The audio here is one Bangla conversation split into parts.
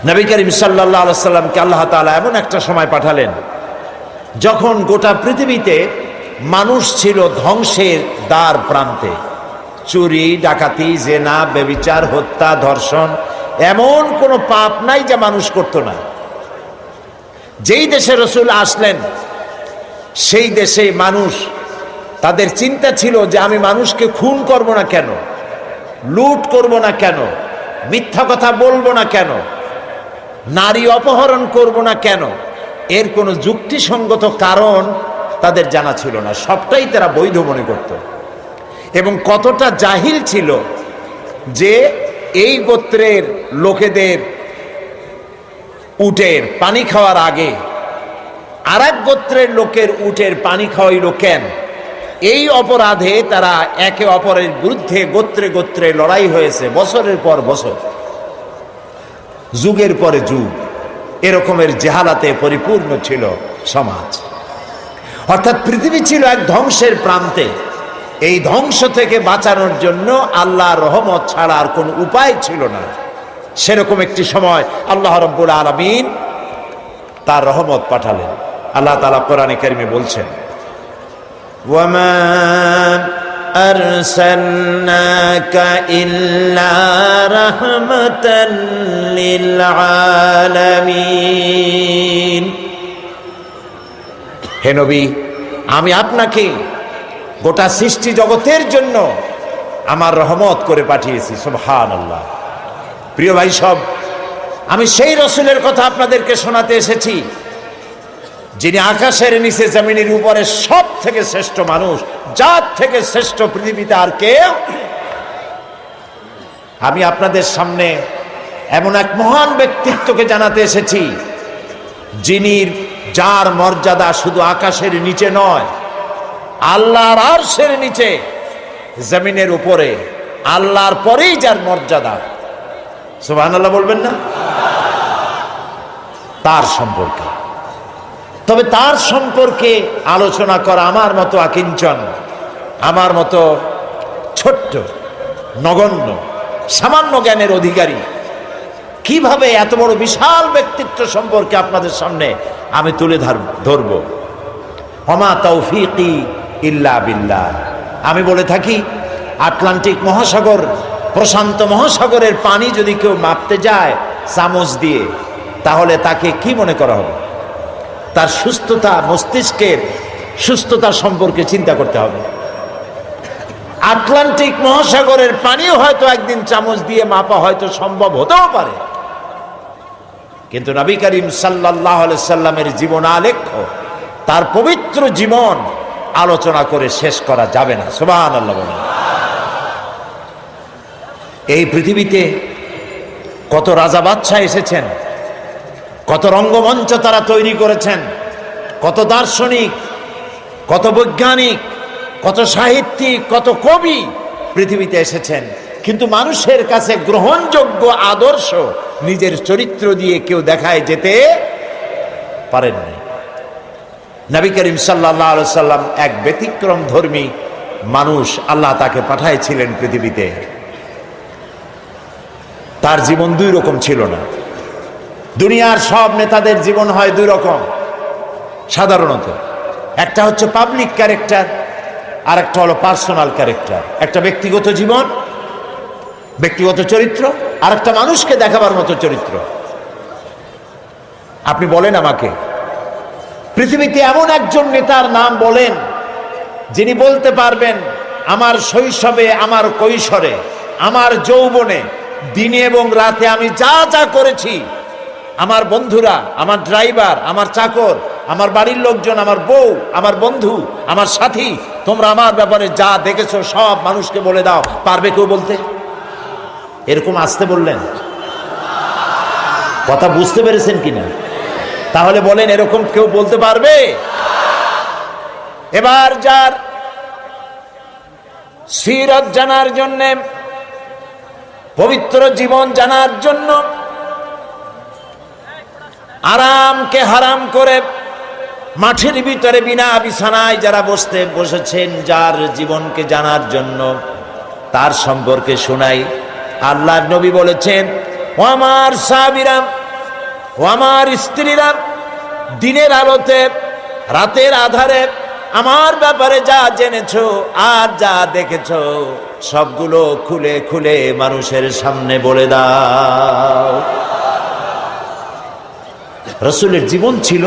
নবী করিম সাল্লাল্লাহু আলাইহি সাল্লামকে আল্লাহ তাআলা এমন একটা সময় পাঠালেন যখন গোটা পৃথিবীতে মানুষ ছিল ধ্বংসের দ্বার প্রান্তে। চুরি, ডাকাতি, জেনা, ব্যভিচার, হত্যা, ধর্ষণ, এমন কোনো পাপ নাই যা মানুষ করতো না। যেই দেশে রাসূল আসলেন সেই দেশে মানুষ, তাদের চিন্তা ছিল যে আমি মানুষকে খুন করব না কেন, লুট করব না কেন, মিথ্যা কথা বলবো না কেন, নারী অপহরণ করব না কেন, এর কোনো যুক্তিসঙ্গত কারণ তাদের জানা ছিল না। সবটাই তারা বৈধ মনে করত। এবং কতটা জাহিল ছিল যে এই গোত্রের লোকেদের উটের পানি খাওয়ার আগে আর এক গোত্রের লোকের উটের পানি খাওয়াইল কেন, এই অপরাধে তারা একে অপরের বিরুদ্ধে গোত্রে গোত্রে লড়াই হয়েছে বছরের পর বছর, যুগের পরে যুগ। এরকমের জেহালাতে পরিপূর্ণ ছিল সমাজ। অর্থাৎ পৃথিবী ছিল এক ধ্বংসের প্রান্তে। এই ধ্বংস থেকে বাঁচানোর জন্য আল্লাহর রহমত ছাড়া আর কোন উপায় ছিল না। সেরকম একটি সময় আল্লাহ রাব্বুল আলামিন তার রহমত পাঠালেন। আল্লাহ তাআলা কোরআনে কারিমে বলছেন, ওয়ামা আরসালনাকা ইল্লা রাহমাতাল লিল আলামিন। হে নবী, আমি আপনাকে গোটা সৃষ্টি জগতের জন্য আমার রহমত করে পাঠিয়েছি। সুবহানাল্লাহ। প্রিয় ভাই সব, আমি সেই রাসূলের কথা আপনাদেরকে শোনাতে এসেছি যিনি আকাশের নিচে জমিনের উপরে সব থেকে শ্রেষ্ঠ মানুষ, জাত থেকে শ্রেষ্ঠ পৃথিবীতে আর কেউ। আমি আপনাদের সামনে এমন এক মহান ব্যক্তিত্বকে জানাতে এসেছি যার মর্যাদা শুধু আকাশের নিচে নয়, আল্লাহর আরশের নিচে, জমিনের উপরে, আল্লাহর পরেই যার মর্যাদা। সুবহানাল্লাহ বলবেন না? তার সম্পর্কে, তবে তার সম্পর্কে আলোচনা করা আমার মতো আকিঞ্চন, আমার মতো ছোট্ট, নগণ্য, সামান্য জ্ঞানের অধিকারী কিভাবে এত বড় বিশাল ব্যক্তিত্ব সম্পর্কে আপনাদের সামনে আমি তুলে ধরব। ওমা তৌফিকি ইল্লা বিল্লাহ। আমি বলে থাকি, আটলান্টিক মহাসাগর, প্রশান্ত মহাসাগরের পানি যদি কেউ মাপতে যায় চামচ দিয়ে, তাহলে তাকে কি মনে করা হবে? তার সুস্থতা, মস্তিষ্কের সুস্থতা সম্পর্কে চিন্তা করতে হবে। আটলান্টিক মহাসাগরের পানিও হয়তো একদিন চামচ দিয়ে মাপা হয়তো সম্ভব হতেও পারে, কিন্তু নবী করিম সাল্লাল্লাহু আলাইহি সাল্লামের জীবন আলেখ্য, তার পবিত্র জীবন আলোচনা করে শেষ করা যাবে না। সুবহানাল্লাহ বলেন। এই পৃথিবীতে কত রাজা বাদশা এসেছেন, কত রঙ্গমঞ্চ তারা তৈরি করেছেন, কত দার্শনিক, কত বৈজ্ঞানিক, কত সাহিত্যিক, কত কবি পৃথিবীতে এসেছেন, কিন্তু মানুষের কাছে গ্রহণযোগ্য আদর্শ নিজের চরিত্র দিয়ে কেউ দেখায় যেতে পারেননি। নবী করিম সাল্লাল্লাহু আলাইহি সাল্লাম এক ব্যতিক্রম ধর্মী মানুষ, আল্লাহ তাকে পাঠাইছিলেন পৃথিবীতে। তার জীবন দুই রকম ছিল না। দুনিয়ার সব নেতাদের জীবন হয় দুই রকম সাধারণত। একটা হচ্ছে পাবলিক ক্যারেক্টার, আর একটা হলো পার্সোনাল ক্যারেক্টার। একটা ব্যক্তিগত জীবন, ব্যক্তিগত চরিত্র, আর একটা মানুষকে দেখাবার মতো চরিত্র। আপনি বলেন আমাকে, পৃথিবীতে এমন একজন নেতার নাম বলেন যিনি বলতে পারবেন আমার শৈশবে, আমার কৈশোরে, আমার যৌবনে, দিনে এবং রাতে আমি যা যা করেছি, আমার বন্ধুরা, আমার ড্রাইভার, আমার চাকর, আমার বাড়ির লোকজন, আমার বউ, আমার বন্ধু, আমার সাথী, তোমরা আমার ব্যাপারে যা দেখেছো সব মানুষকে বলে দাও, পারবে কেউ বলতে? এরকম আসতে বললেন, কথা বুঝতে পেরেছেন কিনা? তাহলে বলেন, এরকম কেউ বলতে পারবে? এবার যার সিরাত জানার জন্য, পবিত্র জীবন জানার জন্য আরামকে হারাম করে মাঠের ভিতরে বিনা বিছানায় যারা বসেছেন, যার জীবনকে জানার জন্য, তার সম্পর্কে শোনাই। আল্লাহর নবী বলেছেন, ও আমার সাহাবীরা, ও আমার স্ত্রীরা, দিনের আলোতে রাতের আধারে আমার ব্যাপারে যা জেনেছো আর যা দেখেছো সবগুলো খুলে খুলে মানুষের সামনে বলে দাও। রাসূলের জীবন ছিল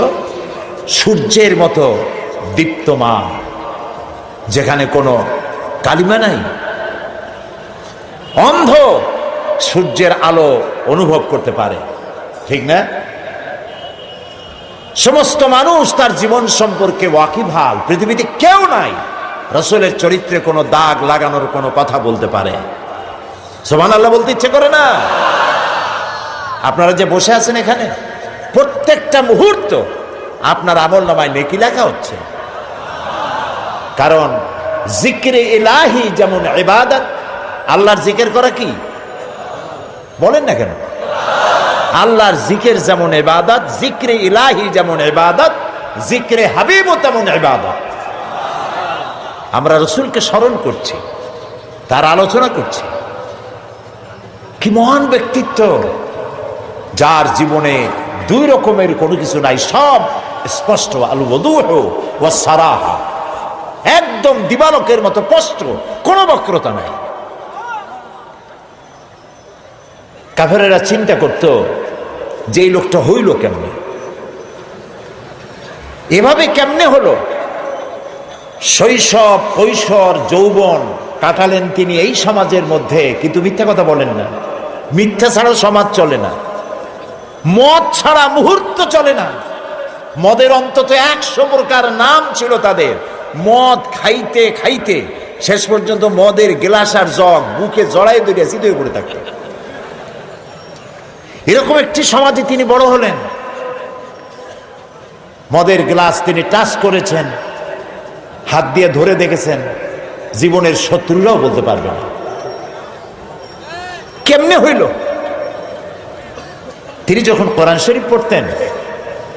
সূর্যের মতো দীপ্তমান, যেখানে কোনো কালিমা নাই। অন্ধ সূর্যের আলো অনুভব করতে পারে, ঠিক না? সমস্ত মানুষ তার জীবন সম্পর্কে ওয়াকিবহাল। পৃথিবীতে কেউ নাই রাসূলের চরিত্রে কোনো দাগ লাগানোর কোনো কথা বলতে পারে। সুবহানাল্লাহ বলতে ইচ্ছে করে না? আপনারা যে বসে আছেন এখানে, প্রত্যেকটা মুহূর্ত আপনার আমলনামায় নেকি লেখা হচ্ছে। কারণ জিক্রে ইলাহি যেমন ইবাদত, আল্লাহর জিকির করা কি বলেন না কেন? আল্লাহর জিকির যেমন ইবাদত, জিক্রে ইলাহি যেমন ইবাদত, জিক্রে হাবিবও তেমন ইবাদত। আমরা রাসূলকে স্মরণ করছি, তার আলোচনা করছি। কি মহান ব্যক্তিত্ব, যার জীবনে দুই রকমের কোনো কিছু নাই, সব স্পষ্ট। আল ওয়াদুহু ওয়াস সারাহা, একদম দিবালোকের মতো স্পষ্ট, কোনো বক্রতা নাই। কাফেরেরা চিন্তা করত যে এই লোকটা হইল কেমনে, এভাবে কেমনে হলো? শৈশব, কৈশোর, যৌবন কাটালেন তিনি এই সমাজের মধ্যে, কিন্তু মিথ্যা কথা বলেন না। মিথ্যা ছাড়া সমাজ চলে না, মদ ছাড়া মুহূর্ত চলে না। মদের অন্তত 100 প্রকার নাম ছিল তাদের। মদ খাইতে খাইতে শেষ পর্যন্ত মদের গ্লাস আর জগ বুকে জড়াই ধরে সিদ্ধ হয়ে পড়ে থাকত। এরকম একটি সমাজে তিনি বড় হলেন। মদের গ্লাস তিনি টাচ করেছেন, হাত দিয়ে ধরে দেখেছেন, জীবনের শত্রুরাও বলতে পারবে না কেমনে হইল। তিনি যখন কোরআন শরীফ পড়তেন,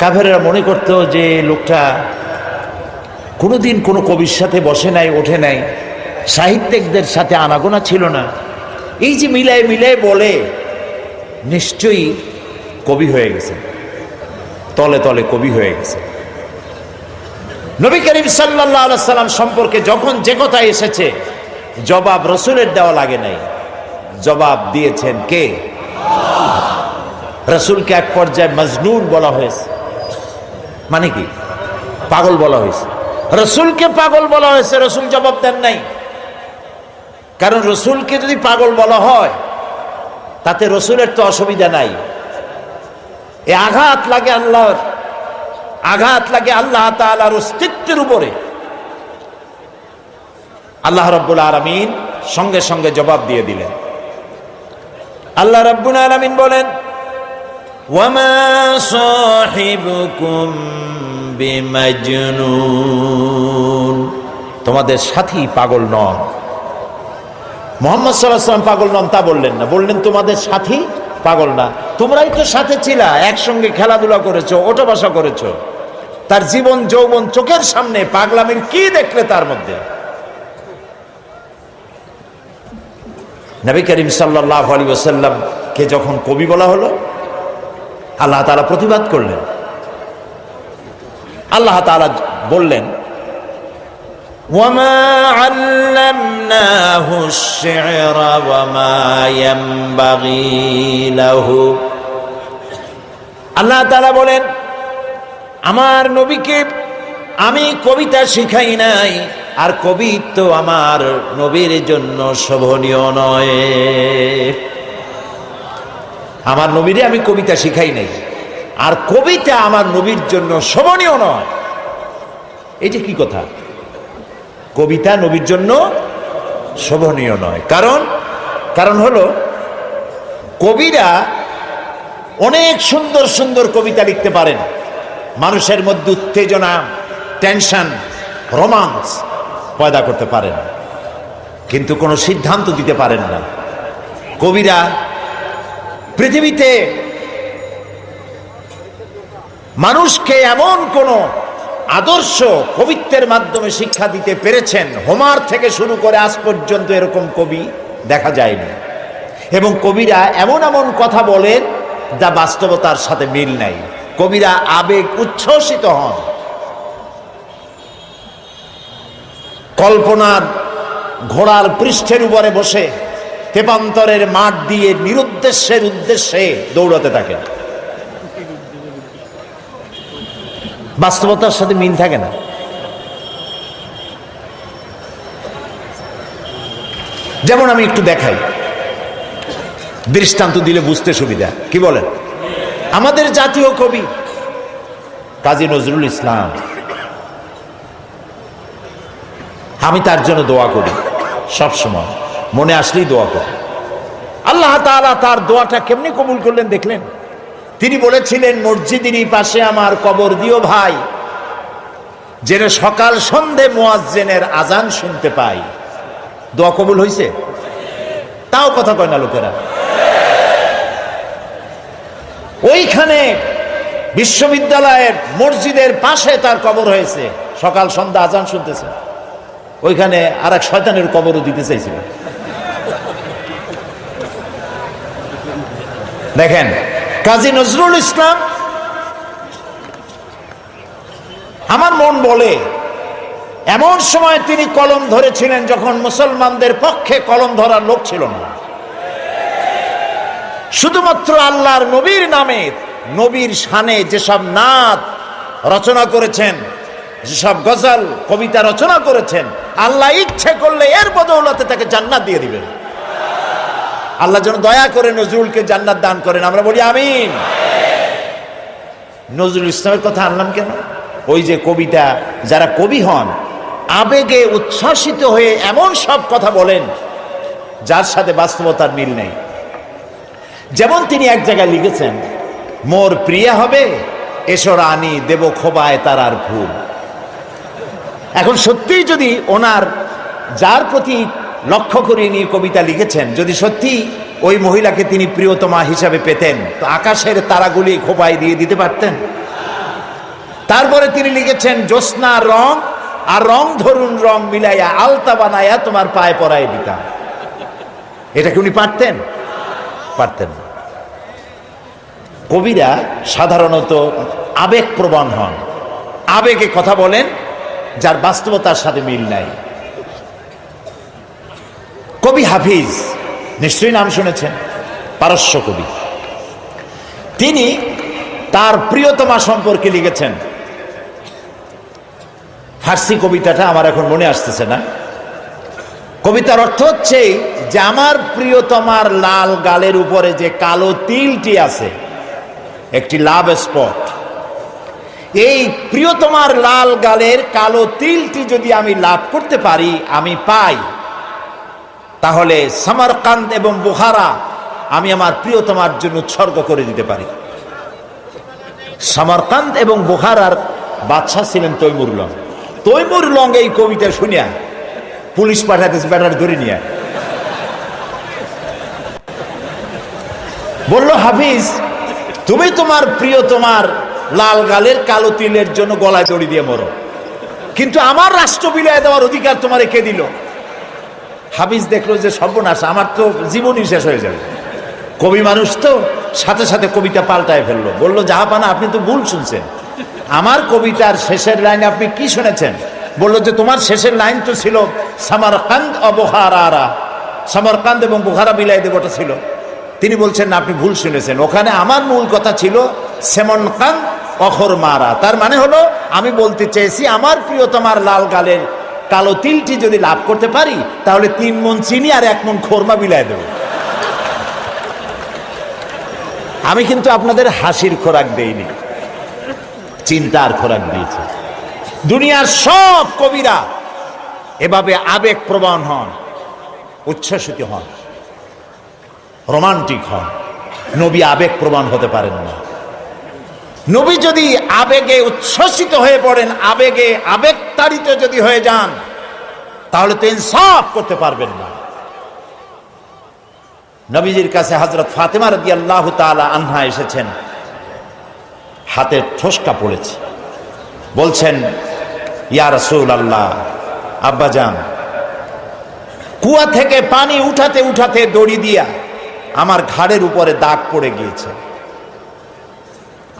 কাফেরেরা মনে করত যে লোকটা কোনোদিন কোনো কবির সাথে বসে নাই, ওঠে নাই, সাহিত্যিকদের সাথে আনাগোনা ছিল না। এই যে মিলায় মিলায় বলে, নিশ্চয়ই কবি হয়ে গেছে, তলে তলে কবি হয়ে গেছে। নবী করিম সাল্লাল্লাহু আলাইহি সাল্লাম সম্পর্কে যখন যে কথা এসেছে, জবাব রাসূলের দেওয়া লাগে নাই, জবাব দিয়েছেন কে? রাসূলকে এক পর্যায়ে মজনুন বলা হয়েছে। মানে কি? পাগল বলা হয়েছে। রাসূলকে পাগল বলা হয়েছে, রাসূল জবাব দেন নাই। কারণ রাসূলকে যদি পাগল বলা হয় তাতে রাসূলের তো অসুবিধা নাই। এ আঘাত লাগে আল্লাহর, আঘাত লাগে আল্লাহ তাআলার অস্তিত্বের উপরে। আল্লাহ রাব্বুল আলামিন সঙ্গে সঙ্গে জবাব দিয়ে দিলেন। আল্লাহ রাব্বুল আলামিন বলেন, ওয়ামা সাহিবুকুম বিমাজনুন, তোমাদের সাথী পাগল নন। মুহাম্মদ সাল্লাল্লাহু আলাইহি ওয়াসাল্লাম পাগল নন তা বললেন না, বললেন তোমাদের সাথী পাগল না। তোমরাই তো সাথে ছিলা, একসঙ্গে খেলাধুলা করেছো, ওঠা বসা করেছো। তার জীবন যৌবন চোখের সামনে, পাগলামির কি দেখলে তার মধ্যে? নবী করিম সাল্লাল্লাহু আলাইহি ওয়াসাল্লাম কে যখন কবি বলা হলো, আল্লাহ তাআলা প্রতিবাদ করলেন। আল্লাহ তাআলা বললেন, ওয়ামা আল্লামনাহু আশ-শি'রা ওয়ামা ইয়ানবাগী লাহু। আল্লাহ তাআলা বলেন, আমার নবীকে আমি কবিতা শিখাই নাই, আর কবিত্ব আমার নবীর জন্য শোভনীয় নয়। আমার নবীরে আমি কবিতা শিখাই নাই, আর কবিতা আমার নবীর জন্য শোভনীয় নয়। এটা কি কথা? কবিতা নবীর জন্য শোভনীয় নয়। কারণ হলো কবিরা অনেক সুন্দর সুন্দর কবিতা লিখতে পারেন, মানুষের মধ্যে উত্তেজনা, টেনশন, রোমান্স পয়দা করতে পারেন, কিন্তু কোনো সিদ্ধান্ত দিতে পারেন না। কবিরা পৃথিবীতে মানুষকে এমন কোন আদর্শ কবিত্বের মাধ্যমে শিক্ষা দিতে পেরেছেন, হোমার থেকে শুরু করে আজ পর্যন্ত এরকম কবি দেখা যায়নি। এবং কবিরা এমন এমন কথা বলেন যা বাস্তবতার সাথে মিল নাই। কবিরা আবেগ উচ্ছ্বসিত হন, কল্পনার ঘোড়ার পৃষ্ঠের উপরে বসে তেপান্তরের মাঠ দিয়ে নিরুদ্দেশ্যের উদ্দেশ্যে দৌড়াতে থাকেন। বাস্তবতার সাথে মিল থাকে না। যেমন আমি একটু দেখাই, দৃষ্টান্ত দিলে বুঝতে সুবিধা। কি বলেন? আমাদের জাতীয় কবি কাজী নজরুল ইসলাম, আমি তার জন্য দোয়া করি, সব সময় মনে আসলেই দোয়া করি। আল্লাহ তাআলা তার দোয়াটা কেমনি কবুল করলেন দেখলেন? তিনি বলেছিলেন, মসজিদেরই পাশে আমার কবর দিও ভাই, যেন সকাল সন্ধে মুয়াজ্জিনের আজান শুনতে পাই। দোয়া কবুল হয়েছে? তাও কথা কয় না লোকেরা। ওইখানে বিশ্ববিদ্যালয়ের মসজিদের পাশে তার কবর হয়েছে, সকাল সন্ধ্যা আজান শুনতেছে। ওইখানে আর এক শয়তানের কবরও দিতে চাইছিল। দেখেন, কাজী নজরুল ইসলাম, আমার মন বলে এমন সময় তিনি কলম ধরেছিলেন যখন মুসলমানদের পক্ষে কলম ধরার লোক ছিল না। শুধুমাত্র আল্লাহর নবীর নামে, নবীর শানে যেসব নাত রচনা করেছেন, যেসব গজল কবিতা রচনা করেছেন, আল্লাহ ইচ্ছে করলে এর বদৌলতে তাকে জান্নাত দিয়ে দিবেন। আল্লাহ যেন দয়া করে নজরুলকে জান্নাত দান করেন, আমরা বলি আমিন। নজরুল ইসলামের কথা আনলাম কেন? ওই যে কবিতা, যারা কবি হন আবেগে উচ্ছ্বাসিত হয়ে এমন সব কথা বলেন যার সাথে বাস্তবতার মিল নেই। যেমন তিনি এক জায়গায় লিখেছেন, মোর প্রিয়া হবে এসো রানী, দেব খোবায় তারার ফুল। এখন সত্যিই যদি ওনার, যার প্রতি লক্ষ্য করে নিয়ে কবিতা লিখেছেন, যদি সত্যি ওই মহিলাকে তিনি প্রিয়তমা হিসাবে পেতেন, তো আকাশের তারাগুলি খোপায় দিয়ে দিতে পারতেন। তারপরে তিনি লিখেছেন, জ্যোৎস্না রং আর রং ধরুন রং মিলাইয়া আলতা বানাইয়া তোমার পায়ে পরায় দিতাম। এটা কি উনি পারতেন? পারতেন না। কবিরা সাধারণত আবেগপ্রবণ হন, আবেগে কথা বলেন যার বাস্তবতার সাথে মিল নাই। কবি হাফিজ, নিশ্চয়ই নাম শুনেছেন, পারস্য কবি। তিনি তার প্রিয়তমা সম্পর্কে লিখেছেন। ফার্সি কবিতাটা আমার এখন মনে আসতেছে না। কবিতার অর্থ হচ্ছে যে আমার প্রিয়তমার লাল গালের উপরে যে কালো তিলটি আছে, একটি লাভ স্পট, এই প্রিয়তমার লাল গালের কালো তিলটি যদি আমি লাভ করতে পারি, আমি পাই, তাহলে সামারকান্দ এবং বুখারা আমি আমার প্রিয়তমার জন্য উৎসর্গ করে দিতে পারি। সামারকান্দ এবং বুখারার বাদশা ছিলেন তৈমুর লং। তৈমুর লং এই কবিতা শুনিয়া পুলিশ পাঠাতেছে, ব্যাটার ধরে নিয়ে বলল, হাফিজ তুমি তোমার প্রিয়তমার লাল গালের কালো তিলের জন্য গলায় দড়ি দিয়ে মরো, কিন্তু আমার রাষ্ট্র বিলিয়ে দেওয়ার অধিকার তোমারে কে দিল? হাফিজ দেখলো যে সর্বনাশ, আমার তো জীবনই শেষ হয়ে যাবে। কবি মানুষ তো সাথে সাথে কবিতা পাল্টায় ফেললো। বলল, জাহাপানা আপনি তো ভুল শুনছেন, আমার কবিতার শেষের লাইনে আপনি কি শুনেছেন? বলল যে তোমার শেষের লাইন তো ছিল সামারকান্দ ও বুখারা, সামারকান্দ এবং বুখারা বিলাই দেবটা ছিল। তিনি বলছেন না, আপনি ভুল শুনেছেন, ওখানে আমার মূল কথা ছিল সেমনকান্দ অখর মারা। তার মানে হলো আমি বলতে চেয়েছি আমার প্রিয়তমার লাল গালের কালো তিলটি যদি লাভ করতে পারি, তাহলে 3 মণ চিনি আর 1 মণ খোরমা বিলাই দেব। আমি কিন্তু আপনাদের হাসির খোরাক দেইনি, চিন্তার খোরাক দিয়েছি। দুনিয়ার সব কবিরা এভাবে আবেগ প্রবণ হন, উচ্ছ্বসিত হন, রোমান্টিক হন। নবী আবেগ প্রবণ হতে পারেন না। নবী যদি আবেগে উচ্ছ্বসিত হয়ে পড়েন, আবেগে আবেগতাড়িত যদি হয়ে যান, তাহলে তো ইনসাফ করতে পারবেন না। নবীজির কাছে হযরত ফাতেমা রাদিয়াল্লাহু তাআলা আনহা এসেছেন, হাতে ঠোসকা পড়েছে, বলছেন, ইয়া রাসূলুল্লাহ, আব্বাজান কুয়া থেকে পানি উঠাতে উঠাতে দড়ি দিয়া আমার ঘাড়ের উপরে দাগ পড়ে গিয়েছে।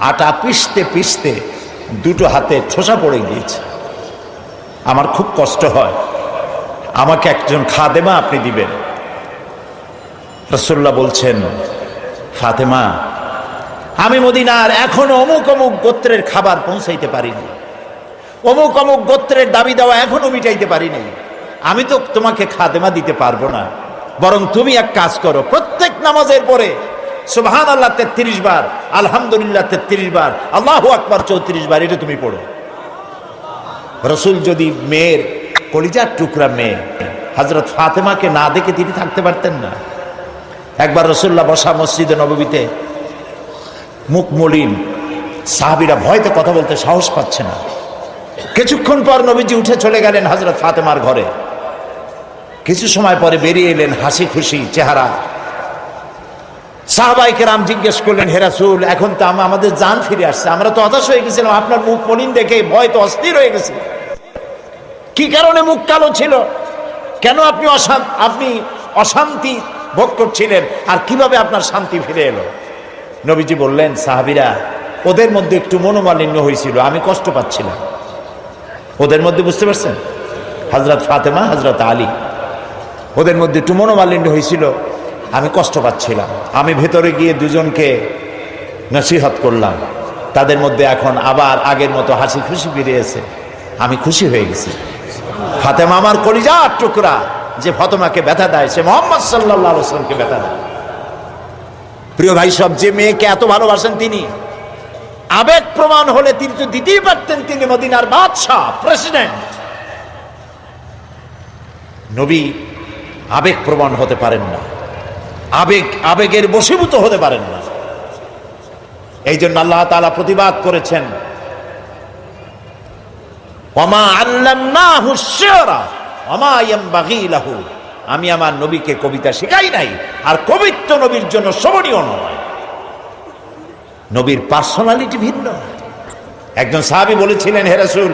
আটা পিষতে পিষতে দুটো হাতে ঠোসা পড়ে গিয়েছে। আমার খুব কষ্ট হয়, আমাকে একজন খাদেমা আপনি দিবেন। রাসূলুল্লাহ বলছেন, ফাতেমা, আমি মদিনার এখনো অমুক অমুক গোত্রের খাবার পৌঁছাইতে পারিনি, অমুক অমুক গোত্রের দাবি দেওয়া এখনো মিটাইতে পারিনি, আমি তো তোমাকে খাদেমা দিতে পারবো না। বরং তুমি এক কাজ করো, প্রত্যেক নামাজের পরে সুবহানাল্লাহ 33 বার, আলহামদুলিল্লাহ 33 বার, আল্লাহু আকবার 34 বার, এটা তুমি পড়ো। রসুল যদি মেয়ের কলিজার টুকরা মেয়ে হযরত ফাতেমাকে না দেখে তিনি থাকতে পারতেন না। একবার রাসূলুল্লাহ বসা মসজিদে নববীতে, মুখ মলিন, সাহাবীরা ভয়তে কথা বলতে সাহস পাচ্ছে না। কিছুক্ষণ পর নবীজি উঠে চলে গেলেন হযরত ফাতেমার ঘরে। কিছু সময় পরে বেরিয়ে এলেন হাসি খুশি চেহারা। সাহাবায়ে কেরাম জিজ্ঞেস করলেন, হে রাসূল, এখন তো আমাদের জান ফিরে আসছে, আমরা তো হতাশ হয়ে গেছিলাম, আপনার মুখ মলিন দেখে ভয় তো অস্থির হয়ে গেছে। কি কারণে মুখ কালো ছিল? কেন আপনি অশান্তি ভোগ করছিলেন? আর কিভাবে আপনার শান্তি ফিরে এলো? নবীজি বললেন, সাহাবীরা, ওদের মধ্যে একটু মনোমালিন্য হয়েছিল, আমি কষ্ট পাচ্ছিলাম। ওদের মধ্যে, বুঝতে পারছেন, হযরত ফাতেমা, হযরত আলী, ওদের মধ্যে একটু মনোমালিন্য হয়েছিল, আমি কষ্ট পাচ্ছিলাম। আমি ভেতরে গিয়ে দুজনকে নসিহত করলাম, তাদের মধ্যে এখন আবার আগের মতো হাসি খুশি ফিরে এসে আমি খুশি হয়ে গেছি। ফাতেমা আমার কলিজার টুকরা, যে ফাতেমাকে ব্যথা দেয় সে মুহাম্মদ সাল্লাল্লাহু আলাইহি ওয়াসাল্লামকে ব্যথা দেয়। প্রিয় ভাই সব, যে মেয়েকে এত ভালোবাসেন তিনি, আবেগ প্রমাণ হলে তিনি তো দিতেই পারতেন, তিনি মদিনার বাদশাহ, প্রেসিডেন্ট। নবী আবেগ প্রমাণ হতে পারেন না, আবেগের বশীভূত হতে পারেন না। এই জন্য আল্লাহ তাআলা প্রতিবাদ করেছেন, ওয়ামা আল্লামনাহু শি'রা ওয়ামা ইয়ানবাগী লাহু, আমি আমার নবীকে কবিতা শেখাই নাই, আর কবিত্ব নবীর জন্য শোভনীয় নয়। নবীর পার্সোনালিটি ভিন্ন। একজন সাহাবী বলেছিলেন, হে রাসূল,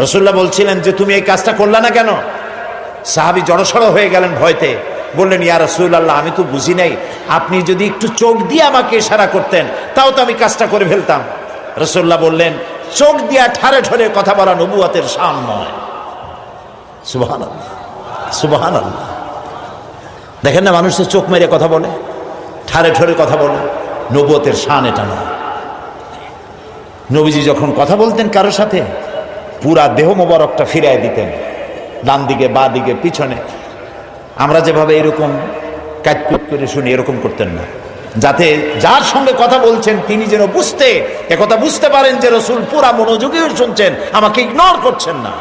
রাসূলুল্লাহ বলছিলেন যে তুমি এই কাজটা করলা না কেন? সাহাবী জড়সড় হয়ে গেলেন ভয়তে, বললেন, ইয়া রাসূলুল্লাহ, আমি তো বুঝি নাই, আপনি যদি একটু চোখ দিয়ে আমাকে ইশারা করতেন তাও তো আমি কাজটা করে ফেলতাম। রাসূলুল্লাহ বললেন, চোখ দিয়া ঠারে ঠরে কথা বলা নবুয়তের শান নয়। সুবহানাল্লাহ, সুবহানাল্লাহ। দেখেন না, মানুষের চোখ মেরে কথা বলে, ঠারে ঠরে কথা বলে, নবুয়তের শান এটা নয়। নবীজি যখন কথা বলতেন কারোর সাথে, পুরা দেহ মোবারকটা ফিরাই দিতেন, ডান দিকে, বা দিকে, পিছনে। আমরা যেভাবে এরকম কাটকুট করে শুনি, এরকম করতেন না, যাতে যার সঙ্গে কথা বলছেন তিনি যেন একথা বুঝতে পারেন যে রাসূল পুরা মনোযোগী শুনছেন, আমাকে ইগনোর করছেন না।